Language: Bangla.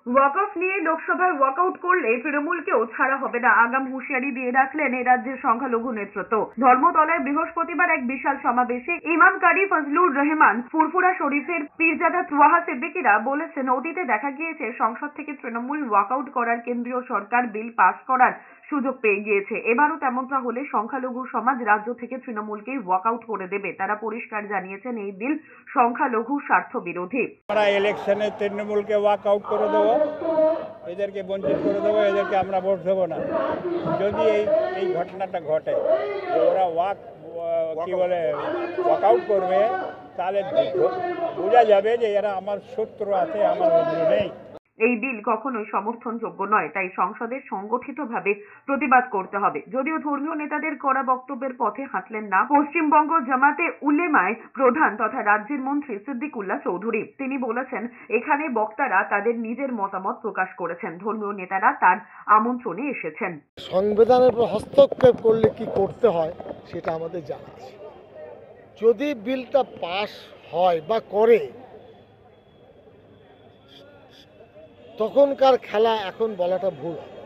ওয়াকফ নিয়ে লোকসভায় ওয়াকআউট করলে তৃণমূলকেও ছাড়া হবে না, আগাম হুঁশিয়ারি দিয়ে রাখলেন এ রাজ্যের সংখ্যালঘু নেতৃত্ব। ধর্মতলায় বৃহস্পতিবার এক বিশাল সমাবেশে ইমাম কারি ফজলুর রহমান, ফুরফুরা শরীফের পীরজাদা ত্ওয়াহা সিদ্দিকীরা বলেছেন, অতীতে দেখা গিয়েছে সংসদ থেকে তৃণমূল ওয়াকআউট করার কেন্দ্রীয় সরকার বিল পাস করার সুযোগ পেয়ে গিয়েছে। এবারও তেমনটা হলে সংখ্যালঘু সমাজ রাজ্য থেকে তৃণমূলকেই ওয়াকআউট করে দেবে। তারা পরিষ্কার জানিয়েছেন এই বিল সংখ্যালঘু স্বার্থ বিরোধী। আমরা ইলেকশনে তৃণমূলকে ওয়াক আউট করে দেবো, এদেরকে বঞ্চিত করে দেবো, এদেরকে আমরা ভোট দেবো না। যদি এই ঘটনাটা ঘটে যে ওরা ওয়াক আউট করবে, তাহলে বোঝা যাবে যে এরা আমার শত্রু আছে, আমার বন্ধু নেই। এই বিল কখনোই সমর্থনযোগ্য নয়, তাই সংসদে সংগঠিতভাবে প্রতিবাদ করতে হবে। যদিও ধর্মীয় নেতাদের কড়া বক্তব্যের পথে হাঁটলেন না পশ্চিমবঙ্গ জামাতে উলেমায়ে প্রধান তথা রাজ্যের মন্ত্রী সিদ্দিকুল্লাহ চৌধুরী। তিনি বলেছেন, এখানে বক্তারা তাদের নিজের মতামত প্রকাশ করেছেন, ধর্মীয় নেতারা তার আমন্ত্রণে এসেছেন। সংবিধানের উপর হস্তক্ষেপ করলে কি করতে হয় সেটা আমাদের জানা আছে। যদি বিলটা পাস হয় বা করে, তখনকার খেলা এখন বলাটা ভুল হবে।